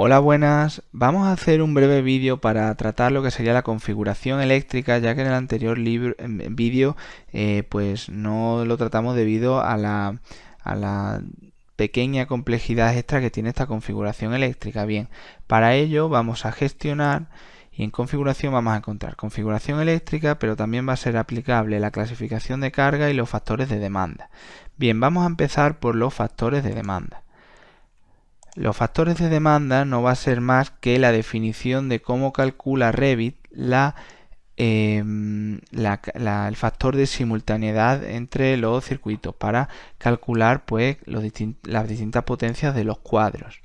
Hola, buenas. Vamos a hacer un breve vídeo para tratar lo que sería la configuración eléctrica, ya que en el anterior vídeo pues no lo tratamos debido a la pequeña complejidad extra que tiene esta configuración eléctrica. Bien, para ello vamos a gestionar y en configuración vamos a encontrar configuración eléctrica, pero también va a ser aplicable la clasificación de carga y los factores de demanda. Bien, vamos a empezar por los factores de demanda. Los factores de demanda no va a ser más que la definición de cómo calcula Revit el factor de simultaneidad entre los circuitos para calcular pues las distintas potencias de los cuadros.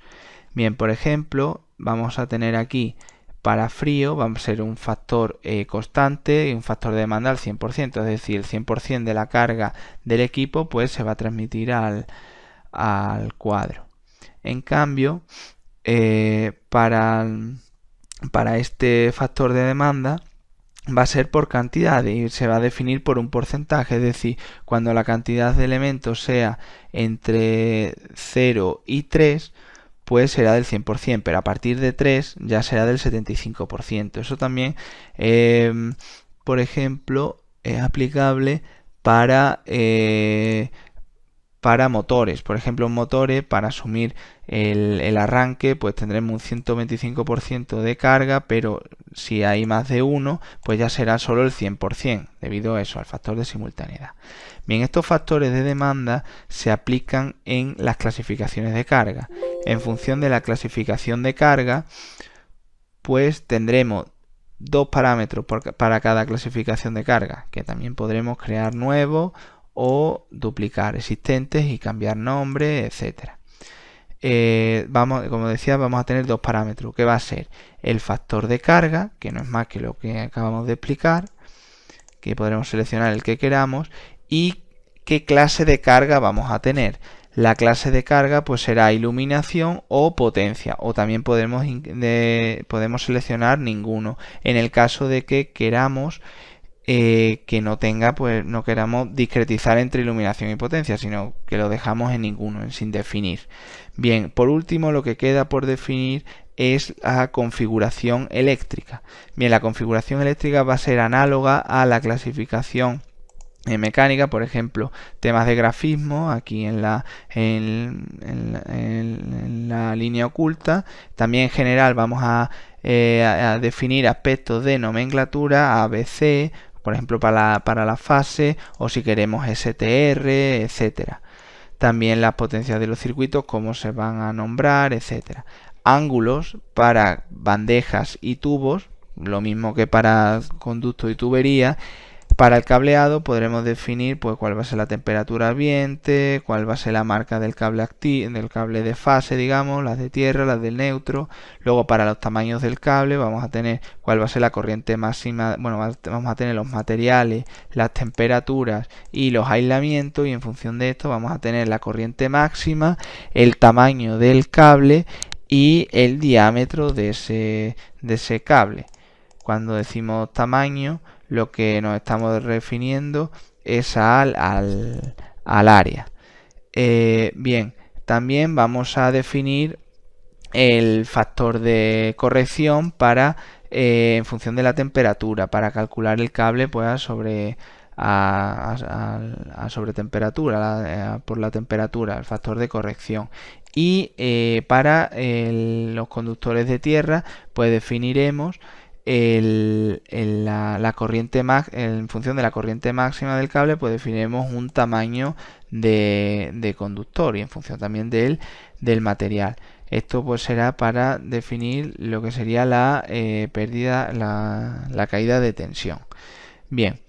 Bien, por ejemplo, vamos a tener aquí para frío, vamos a ser un factor constante y un factor de demanda al 100%, es decir, el 100% de la carga del equipo pues se va a transmitir al cuadro. En cambio, para este factor de demanda va a ser por cantidad y se va a definir por un porcentaje, es decir, cuando la cantidad de elementos sea entre 0 y 3, pues será del 100%, pero a partir de 3 ya será del 75%. Eso también, por ejemplo, es aplicable para motores. Por ejemplo, en motores, para asumir el arranque, pues tendremos un 125% de carga, pero si hay más de uno, pues ya será solo el 100%, debido a eso, al factor de simultaneidad. Bien, estos factores de demanda se aplican en las clasificaciones de carga. En función de la clasificación de carga, pues tendremos dos parámetros para cada clasificación de carga, que también podremos crear nuevos o duplicar existentes y cambiar nombre, etcétera. Como decía, vamos a tener dos parámetros, que va a ser el factor de carga, que no es más que lo que acabamos de explicar, que podremos seleccionar el que queramos, y qué clase de carga vamos a tener. La clase de carga pues será iluminación o potencia, o también podemos seleccionar ninguno en el caso de que queramos que no tenga, pues no queramos discretizar entre iluminación y potencia, sino que lo dejamos en ninguno, sin definir. Bien, por último, lo que queda por definir es la configuración eléctrica. Bien, la configuración eléctrica va a ser análoga a la clasificación mecánica, por ejemplo, temas de grafismo aquí en la línea oculta. También en general vamos a definir aspectos de nomenclatura ABC, por ejemplo para la fase, o si queremos STR, etcétera. También las potencias de los circuitos, cómo se van a nombrar, etcétera. Ángulos para bandejas y tubos, lo mismo que para conducto y tubería. Para el cableado podremos definir pues cuál va a ser la temperatura ambiente, cuál va a ser la marca del cable del cable de fase, digamos, las de tierra, las del neutro. Luego para los tamaños del cable vamos a tener cuál va a ser la corriente máxima, bueno, vamos a tener los materiales, las temperaturas y los aislamientos, y en función de esto vamos a tener la corriente máxima, el tamaño del cable y el diámetro de ese cable. Cuando decimos tamaño, lo que nos estamos refiriendo es al área. Bien, también vamos a definir el factor de corrección para en función de la temperatura, para calcular el cable pues sobre temperatura, por la temperatura, el factor de corrección. Y para los conductores de tierra pues definiremos la corriente en función de la corriente máxima del cable, pues definiremos un tamaño de conductor, y en función también del material. Esto pues será para definir lo que sería la caída de tensión. Bien.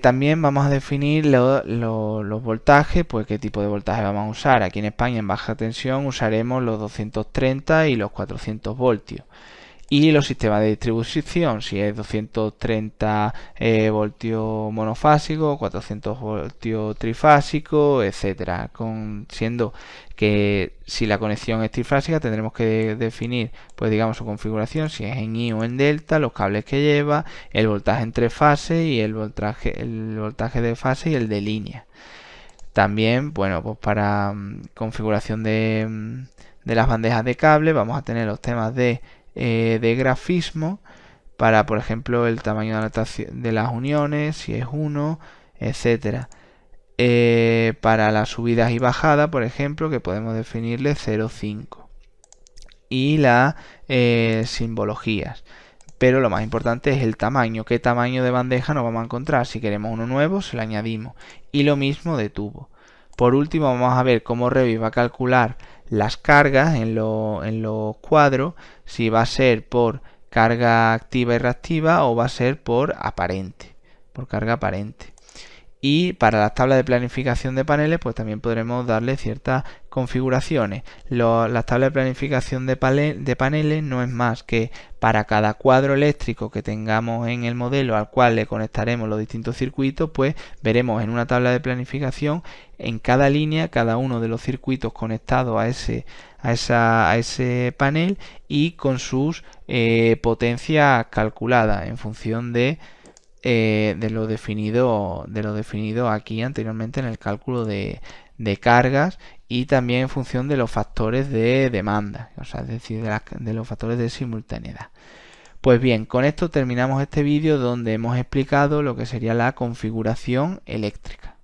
También vamos a definir los voltajes, pues qué tipo de voltaje vamos a usar. Aquí en España en baja tensión usaremos los 230 y los 400 voltios. Y los sistemas de distribución, si es 230 voltios monofásico, 400 voltios trifásico, etcétera. Siendo que si la conexión es trifásica tendremos que definir, pues digamos, su configuración, si es en I o en delta, los cables que lleva, el voltaje entre fases y el voltaje de fase y el de línea. También, bueno, pues para configuración de de las bandejas de cable vamos a tener los temas de grafismo para, por ejemplo, el tamaño de las uniones, si es 1, etcétera. Para las subidas y bajadas, por ejemplo, que podemos definirle 0,5. Y las simbologías. Pero lo más importante es el tamaño. ¿Qué tamaño de bandeja nos vamos a encontrar? Si queremos uno nuevo, se lo añadimos. Y lo mismo de tubo. Por último, vamos a ver cómo Revit va a calcular las cargas en los cuadros, si va a ser por carga activa y reactiva o va a ser por aparente, por carga aparente. Y para las tablas de planificación de paneles, pues también podremos darle ciertas configuraciones. Las tablas de planificación de paneles no es más que para cada cuadro eléctrico que tengamos en el modelo al cual le conectaremos los distintos circuitos, pues veremos en una tabla de planificación en cada línea cada uno de los circuitos conectados a ese panel y con sus potencias calculadas en función de lo definido aquí anteriormente en el cálculo de cargas y también en función de los factores de demanda, o sea, es decir, de los factores de simultaneidad. Pues bien, con esto terminamos este vídeo donde hemos explicado lo que sería la configuración eléctrica.